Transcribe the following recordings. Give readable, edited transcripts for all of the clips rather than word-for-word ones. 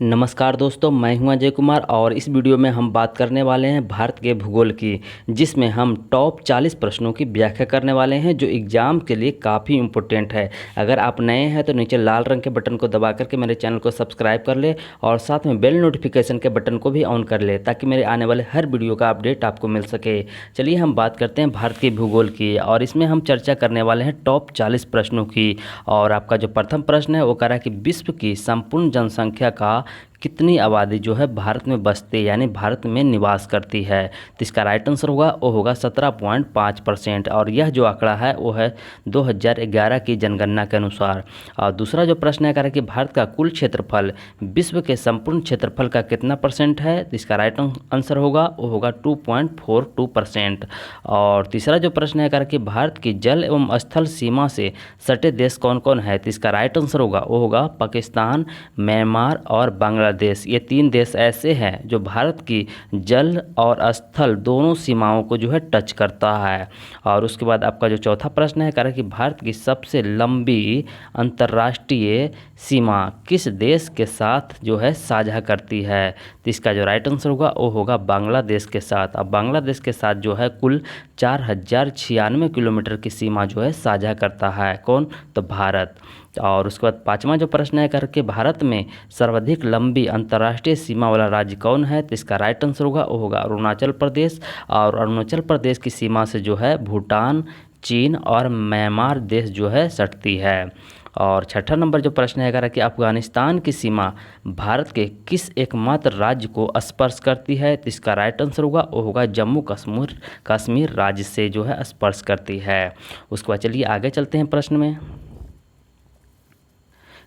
नमस्कार दोस्तों, मैं हूं अजय कुमार और इस वीडियो में हम बात करने वाले हैं भारत के भूगोल की, जिसमें हम टॉप 40 प्रश्नों की व्याख्या करने वाले हैं जो एग्ज़ाम के लिए काफ़ी इम्पोर्टेंट है। अगर आप नए हैं तो नीचे लाल रंग के बटन को दबा करके मेरे चैनल को सब्सक्राइब कर ले और साथ में बेल नोटिफिकेशन के बटन को भी ऑन कर ले ताकि मेरे आने वाले हर वीडियो का अपडेट आपको मिल सके। चलिए हम बात करते हैं भारत के भूगोल की और इसमें हम चर्चा करने वाले हैं टॉप 40 प्रश्नों की। और आपका जो प्रथम प्रश्न है वो कह रहा है कि विश्व की संपूर्ण जनसंख्या का कितनी आबादी जो है भारत में बसती है यानी भारत में निवास करती है। तो इसका राइट आंसर होगा 17.5%। और यह जो आंकड़ा है वो है 2011 की जनगणना के अनुसार। और दूसरा जो प्रश्न है कह रहा है कि भारत का कुल क्षेत्रफल विश्व के संपूर्ण क्षेत्रफल का कितना परसेंट है। तो इसका राइट आंसर होगा 2.42%। और तीसरा जो प्रश्न है कह रहा है कि भारत की जल एवं स्थल सीमा से सटे देश कौन कौन है। तो इसका राइट आंसर होगा पाकिस्तान, म्यांमार और बांग्लादेश। ये तीन देश ऐसे हैं जो भारत की जल और स्थल दोनों सीमाओं को जो है टच करता है। और उसके बाद आपका जो चौथा प्रश्न है कह रहा है कि भारत की सबसे लंबी अंतर्राष्ट्रीय सीमा किस देश के साथ जो है साझा करती है। तो इसका जो राइट आंसर होगा बांग्लादेश के साथ। अब बांग्लादेश के साथ जो है कुल 4096 किलोमीटर की सीमा जो है साझा करता है कौन, तो भारत। और उसके बाद पांचवा जो प्रश्न है करके भारत में सर्वाधिक लंबी अंतर्राष्ट्रीय सीमा वाला राज्य कौन है। तो इसका राइट आंसर होगा अरुणाचल प्रदेश। और अरुणाचल प्रदेश की सीमा से जो है भूटान, चीन और म्यांमार देश जो है सटती है। और छठा नंबर जो प्रश्न है कि अफगानिस्तान की सीमा भारत के किस एकमात्र राज्य को स्पर्श करती है। तो इसका राइट आंसर होगा जम्मू कश्मीर राज्य से जो है स्पर्श करती है। उसके बाद चलिए आगे चलते हैं प्रश्न में।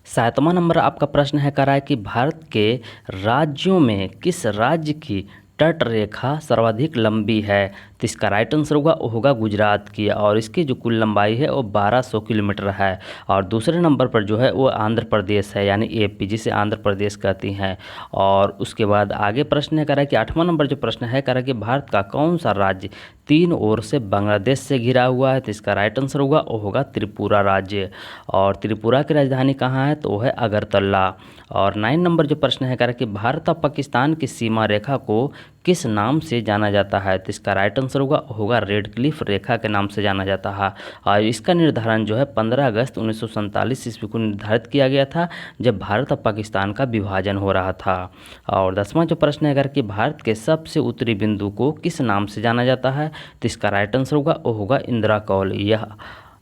7वां नंबर आपका प्रश्न है कह रहा है कि भारत के राज्यों में किस राज्य की तट रेखा सर्वाधिक लंबी है। तो इसका राइट आंसर होगा गुजरात की। और इसकी जो कुल लंबाई है वो 1200 किलोमीटर है। और दूसरे नंबर पर जो है वो आंध्र प्रदेश है यानी एपी, जिसे आंध्र प्रदेश कहती हैं। और उसके बाद आगे प्रश्न है कह रहा है कि 8वां नंबर जो प्रश्न है कह रहा है कि भारत का कौन सा राज्य तीन ओर से बांग्लादेश से घिरा हुआ है। तो इसका राइट आंसर होगा त्रिपुरा राज्य। और त्रिपुरा की राजधानी कहाँ है, तो वो है अगरतला। और 9 नंबर जो प्रश्न है कह रहा है कि भारत और पाकिस्तान की सीमा रेखा को किस नाम से जाना जाता है। तो इसका राइट आंसर होगा रेड क्लिफ रेखा के नाम से जाना जाता है। और इसका निर्धारण जो है 15 अगस्त 1947 ईस्वी को निर्धारित किया गया था जब भारत और पाकिस्तान का विभाजन हो रहा था। और 10वां जो प्रश्न है अगर कि भारत के सबसे उत्तरी बिंदु को किस नाम से जाना जाता है। तो इसका राइट आंसर होगा इंदिरा कौल। यह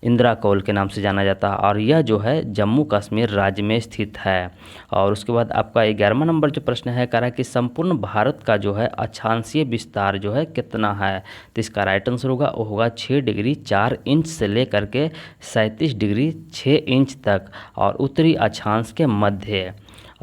इंदिरा कौल के नाम से जाना जाता है और यह जो है जम्मू कश्मीर राज्य में स्थित है। और उसके बाद आपका 11वां नंबर जो प्रश्न है कह रहा है कि संपूर्ण भारत का जो है अक्षांशीय विस्तार जो है कितना है। तो इसका राइट आंसर होगा 6 डिग्री 4 इंच से लेकर के 37 डिग्री 6 इंच तक और उत्तरी अक्षांश के मध्य।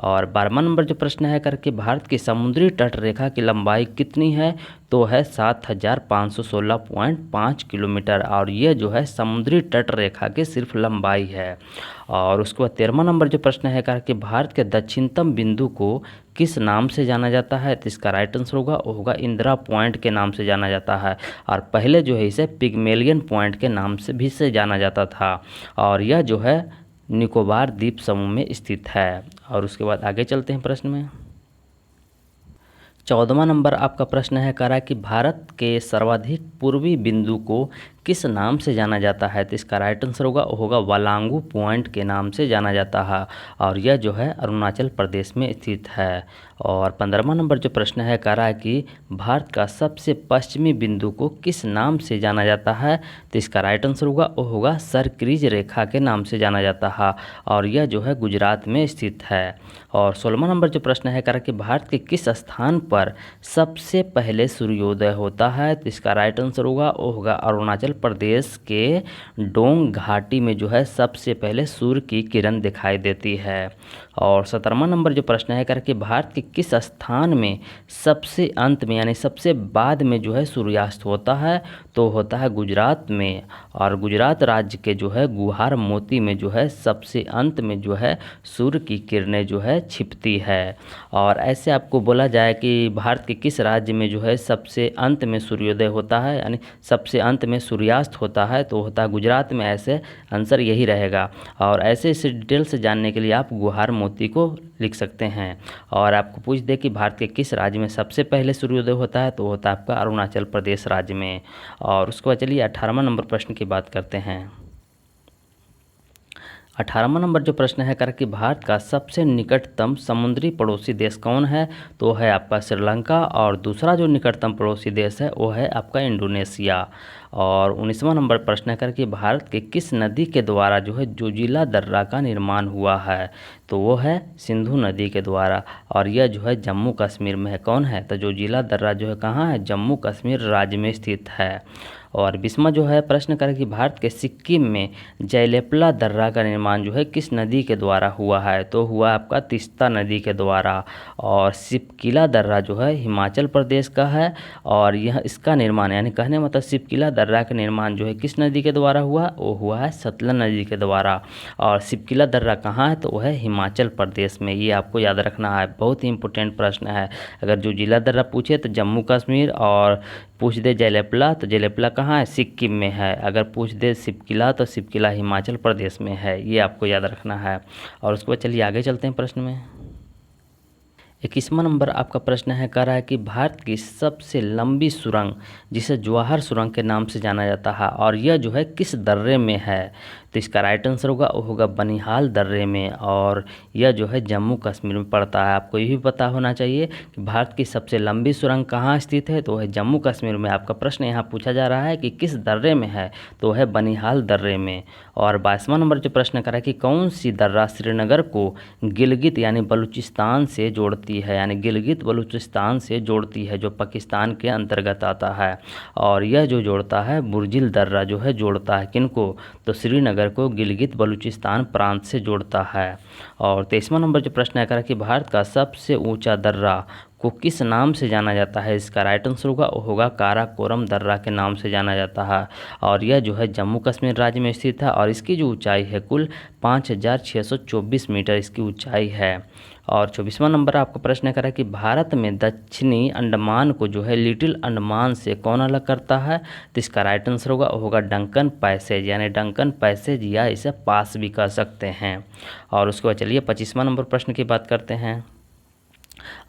और 12वां नंबर जो प्रश्न है करके भारत की समुद्री तट रेखा की लंबाई कितनी है, तो है 7516.5 किलोमीटर। और ये जो है समुद्री तट रेखा की सिर्फ लंबाई है। और उसके बाद 13वां नंबर जो प्रश्न है कि भारत के दक्षिणतम बिंदु को किस नाम से जाना जाता है। तो इसका राइट आंसर होगा इंदिरा पॉइंट के नाम से जाना जाता है। और पहले जो है इसे पिग्मेलियन पॉइंट के नाम से भी से जाना जाता था। और यह जो है निकोबार द्वीप समूह में स्थित है। और उसके बाद आगे चलते हैं प्रश्न में। 14वां नंबर आपका प्रश्न है कह रहा है कि भारत के सर्वाधिक पूर्वी बिंदु को किस नाम से जाना जाता है। तो इसका राइट आंसर होगा वालांगू पॉइंट के नाम से जाना जाता है। और यह जो है अरुणाचल प्रदेश में स्थित है। और 15वां नंबर जो प्रश्न है कह रहा है कि भारत का सबसे पश्चिमी बिंदु को किस नाम से जाना जाता है। तो इसका राइट आंसर होगा सरक्रीज रेखा के नाम से जाना जाता है और यह जो है गुजरात में स्थित है। और 16वां नंबर जो प्रश्न है कह रहा है कि भारत के किस स्थान पर सबसे पहले सूर्योदय होता है। तो इसका राइट आंसर होगा अरुणाचल प्रदेश के डोंग घाटी में जो है सबसे पहले सूर्य की किरण दिखाई देती है। और 17वां नंबर जो प्रश्न है कि भारत के किस स्थान में सबसे अंत में यानी सबसे बाद में जो है सूर्यास्त होता है, तो होता है गुजरात में। और गुजरात राज्य के जो है गुहार मोती में जो है सबसे अंत में जो है सूर्य की किरणें जो है छिपती है। और ऐसे आपको बोला जाए कि भारत के किस राज्य में जो है सबसे अंत में सूर्योदय होता है यानी सबसे अंत में सूर्यास्त होता है, तो होता है गुजरात में। ऐसे आंसर यही रहेगा। और ऐसे इसे डिटेल से जानने के लिए आप गुहार मोती मोती को लिख सकते हैं। और आपको पूछ दे कि भारत के किस राज्य में सबसे पहले सूर्योदय होता है, तो होता है आपका अरुणाचल प्रदेश राज्य में। और उसके बाद चलिए 18वां नंबर प्रश्न की बात करते हैं। 18वां नंबर जो प्रश्न है कि भारत का सबसे निकटतम समुद्री पड़ोसी देश कौन है, तो है आपका श्रीलंका। और दूसरा जो निकटतम पड़ोसी देश है वो है आपका इंडोनेशिया। और 19वां नंबर प्रश्न है कि भारत के किस नदी के द्वारा जो है जोजिला दर्रा का निर्माण हुआ है, तो वो है सिंधु नदी के द्वारा। और यह जो है जम्मू कश्मीर में है। कौन है, तो जोजिला दर्रा जो है कहाँ है, जम्मू कश्मीर राज्य में स्थित है। और 20वां जो है प्रश्न कि भारत के सिक्किम में जयलेपला दर्रा का निर्माण जो है किस नदी के द्वारा हुआ है, तो हुआ आपका तीस्ता नदी के द्वारा। और सिपकिला दर्रा जो है हिमाचल प्रदेश का है। और यह इसका निर्माण यानी कहने मतलब सिपकिला दर्रा का निर्माण जो है किस नदी के द्वारा हुआ, वो हुआ है सतलज नदी के द्वारा। और सिपकिला दर्रा कहाँ है, तो वह है हिमाचल प्रदेश में। ये आपको याद रखना है, बहुत ही इंपॉर्टेंट प्रश्न है। अगर जो जिला दर्रा पूछे तो जम्मू कश्मीर, और पूछ दे जयलेपला तो जयलेपला कहाँ है, सिक्किम में है। अगर पूछ दे सिपकिला तो सिपकिला हिमाचल प्रदेश में है। ये आपको याद रखना है। और उसके बाद चलिए आगे चलते हैं प्रश्न में। 21वां नंबर आपका प्रश्न है, कह रहा है कि भारत की सबसे लंबी सुरंग जिसे जवाहर सुरंग के नाम से जाना जाता है, और यह जो है किस दर्रे में है, तो इसका राइट आंसर होगा वो होगा बनिहाल दर्रे में। और यह जो है जम्मू कश्मीर में पड़ता है। आपको ये भी पता होना चाहिए कि भारत की सबसे लंबी सुरंग कहाँ स्थित है, तो है जम्मू कश्मीर में। आपका प्रश्न यहाँ पूछा जा रहा है कि किस दर्रे में है, तो है बनिहाल दर्रे में। और 22वां नंबर जो प्रश्न करा कि कौन सी दर्रा श्रीनगर को गिलगित यानी बलूचिस्तान से जोड़ती है, यानी गिलगित बलूचिस्तान से जोड़ती है, जो पाकिस्तान के अंतर्गत आता है। और यह जो जोड़ता है बुर्जिल दर्रा जो है जोड़ता है किनको, तो श्रीनगर को गिलगित बलूचिस्तान प्रांत से जोड़ता है। और 23वां नंबर जो प्रश्न है कि भारत का सबसे ऊंचा दर्रा को किस नाम से जाना जाता है, इसका राइट आंसर होगा काराकोरम दर्रा के नाम से जाना जाता है। और यह जो है जम्मू कश्मीर राज्य में स्थित है। और इसकी जो ऊंचाई है कुल 5624 मीटर इसकी ऊंचाई है। और 24वां नंबर आपका प्रश्न करा कि भारत में दक्षिणी अंडमान को जो है लिटिल अंडमान से कौन अलग करता है, तो इसका राइट आंसर होगा डंकन पैसेज, यानी डंकन पैसेज या इसे पास भी कह सकते हैं। और उसके बाद चलिए 25वां नंबर प्रश्न की बात करते हैं।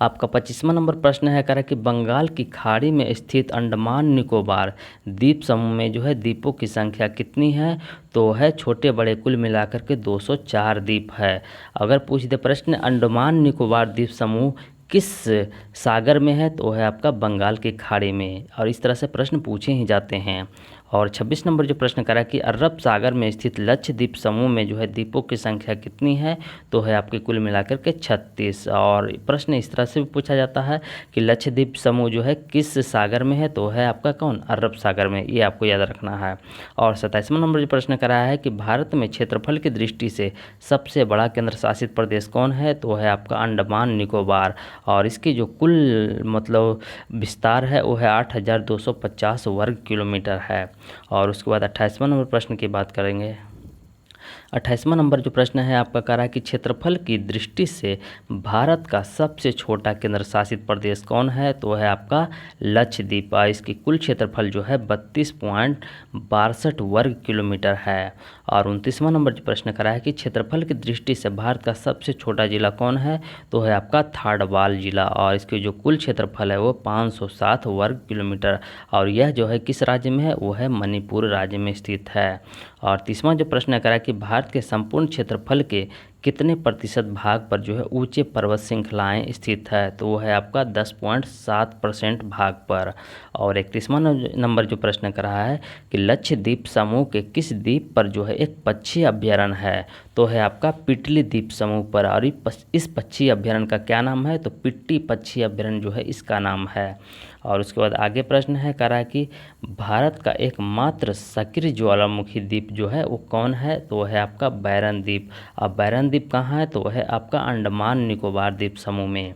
आपका 25वां नंबर प्रश्न है कह रहा कि बंगाल की खाड़ी में स्थित अंडमान निकोबार द्वीप समूह में जो है द्वीपों की संख्या कितनी है, तो है छोटे बड़े कुल मिलाकर के 204 द्वीप है। अगर पूछ दे प्रश्न अंडमान निकोबार द्वीप समूह किस सागर में है, तो है आपका बंगाल की खाड़ी में। और इस तरह से प्रश्न पूछे ही जाते हैं। और 26 नंबर जो प्रश्न करा कि अरब सागर में स्थित लक्षद्वीप समूह में जो है द्वीपों की संख्या कितनी है, तो है आपके कुल मिलाकर के 36। और प्रश्न इस तरह से भी पूछा जाता है कि लक्षद्वीप समूह जो है किस सागर में है, तो है आपका कौन, अरब सागर में। ये आपको याद रखना है। और 27वां नंबर जो प्रश्न कराया है कि भारत में क्षेत्रफल की दृष्टि से सबसे बड़ा केंद्र शासित प्रदेश कौन है, तो है आपका अंडमान निकोबार। और इसकी जो कुल मतलब विस्तार है वो है 8250 वर्ग किलोमीटर है। और उसके बाद 28वां नंबर प्रश्न की बात करेंगे। 28वां नंबर जो प्रश्न है आपका कह रहा है कि क्षेत्रफल की दृष्टि से भारत का सबसे छोटा केंद्र शासित प्रदेश कौन है, तो है आपका लक्षद्वीप। इसकी कुल क्षेत्रफल जो है 32.62 वर्ग किलोमीटर है। और 29वां नंबर जो प्रश्न करा है कि क्षेत्रफल की दृष्टि से भारत का सबसे छोटा जिला कौन है, तो है आपका थारवाल जिला। और इसकी जो कुल क्षेत्रफल है वो 507 वर्ग किलोमीटर। और यह जो है किस राज्य में है, वो है मणिपुर राज्य में स्थित है। और 30वां जो प्रश्न करा कि भारत के संपूर्ण क्षेत्रफल के कितने प्रतिशत भाग पर जो है ऊंचे पर्वत श्रृंखलाएं स्थित है, तो वो है आपका 10.7% भाग पर। और 31वां नंबर जो प्रश्न कर रहा है कि लक्षद्वीप समूह के किस द्वीप पर जो है एक पक्षी अभ्यारण्य है, तो है आपका पिटली द्वीप समूह पर। और इस पक्षी अभ्यारण्य का क्या नाम है, तो पिट्टी पक्षी अभ्यारण्य जो है इसका नाम है। और उसके बाद आगे प्रश्न है कह रहा है कि भारत का एकमात्र सक्रिय ज्वालामुखी द्वीप जो है वो कौन है, तो वो है आपका बैरन द्वीप। अब बैरन द्वीप कहाँ है, तो वह है आपका अंडमान निकोबार द्वीप समूह में।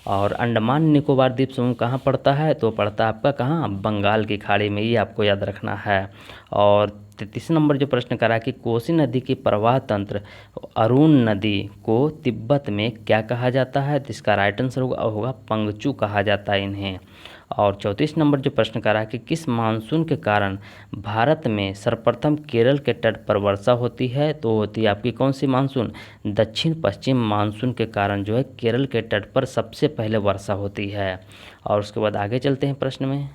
और अंडमान निकोबार द्वीप समूह कहाँ पड़ता है, तो पड़ता है आपका कहाँ, बंगाल की खाड़ी में। ये आपको याद रखना है। और 33 नंबर जो प्रश्न करा कि कोसी नदी की प्रवाह तंत्र अरुण नदी को तिब्बत में क्या कहा जाता है, तो इसका राइट आंसर होगा पंगचू कहा जाता है इन्हें। और 34 नंबर जो प्रश्न करा है कि किस मानसून के कारण भारत में सर्वप्रथम केरल के तट पर वर्षा होती है, तो होती है आपकी कौन सी मानसून, दक्षिण पश्चिम मानसून के कारण जो है केरल के तट पर सबसे पहले वर्षा होती है। और उसके बाद आगे चलते हैं प्रश्न में।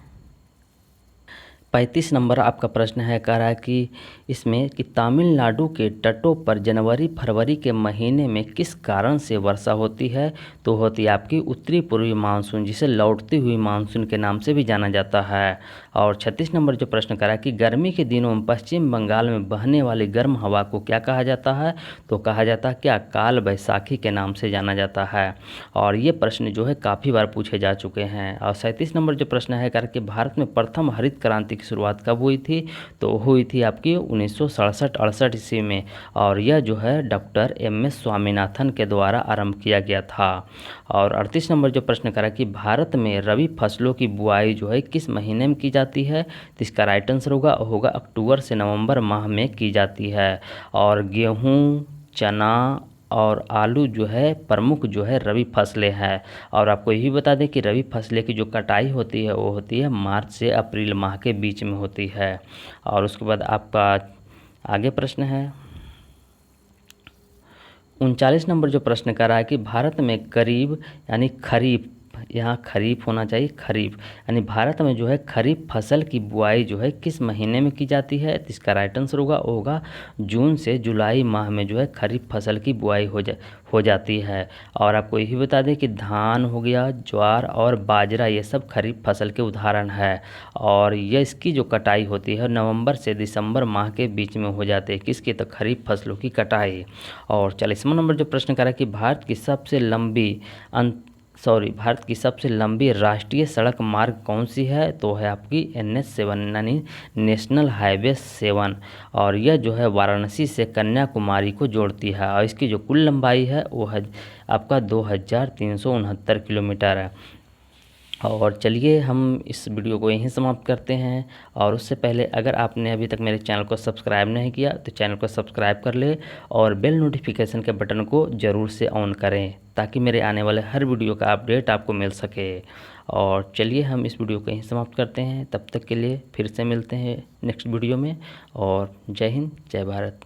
35 नंबर आपका प्रश्न है, कह रहा है कि इसमें कि तमिलनाडु के तटों पर जनवरी फरवरी के महीने में किस कारण से वर्षा होती है, तो होती है आपकी उत्तरी पूर्वी मानसून, जिसे लौटती हुई मानसून के नाम से भी जाना जाता है। और 36 नंबर जो प्रश्न करा है कि गर्मी के दिनों में पश्चिम बंगाल में बहने वाली गर्म हवा को क्या कहा जाता है, तो कहा जाता है क्या, काल बैसाखी के नाम से जाना जाता है। और ये प्रश्न जो है काफ़ी बार पूछे जा चुके हैं। और 37 नंबर जो प्रश्न है करके भारत में प्रथम हरित क्रांति की शुरुआत कब हुई थी, तो हुई थी आपकी 1967-68 ईस्वी में, और यह जो है डॉक्टर MS स्वामीनाथन के द्वारा आरंभ किया गया था। और 38 नंबर जो प्रश्न करा कि भारत में रबी फसलों की बुआई जो है किस महीने में की जाती है, तो इसका राइट आंसर होगा अक्टूबर से नवंबर माह में की जाती है। और गेहूँ, चना और आलू जो है प्रमुख जो है रबी फसलें हैं। और आपको यही बता दें कि रबी फसलें की जो कटाई होती है वो होती है मार्च से अप्रैल माह के बीच में होती है। और उसके बाद आपका आगे प्रश्न है 39 नंबर जो प्रश्न कर रहा है कि भारत में करीब यानी खरीफ, यहाँ खरीफ होना चाहिए, खरीफ यानी भारत में जो है खरीफ फसल की बुआई जो है किस महीने में की जाती है, तो इसका राइट आंसर होगा जून से जुलाई माह में जो है खरीफ फसल की बुआई हो जाती है। और आपको यही बता दें कि धान हो गया, ज्वार और बाजरा, ये सब खरीफ फसल के उदाहरण है। और ये इसकी जो कटाई होती है नवंबर से दिसंबर माह के बीच में हो जाती है, किसकी, तो खरीफ फसलों की कटाई। और 40वां नंबर जो प्रश्न करा कि भारत की सबसे लंबी राष्ट्रीय सड़क मार्ग कौन सी है, तो है आपकी NH7 यानी नेशनल हाईवे 7। और यह जो है वाराणसी से कन्याकुमारी को जोड़ती है, और इसकी जो कुल लंबाई है वो है आपका 2369 किलोमीटर है। और चलिए हम इस वीडियो को यहीं समाप्त करते हैं। और उससे पहले अगर आपने अभी तक मेरे चैनल को सब्सक्राइब नहीं किया तो चैनल को सब्सक्राइब कर ले और बेल नोटिफिकेशन के बटन को ज़रूर से ऑन करें, ताकि मेरे आने वाले हर वीडियो का अपडेट आपको मिल सके। और चलिए हम इस वीडियो को यहीं समाप्त करते हैं, तब तक के लिए फिर से मिलते हैं नेक्स्ट वीडियो में। और जय हिंद, जय भारत।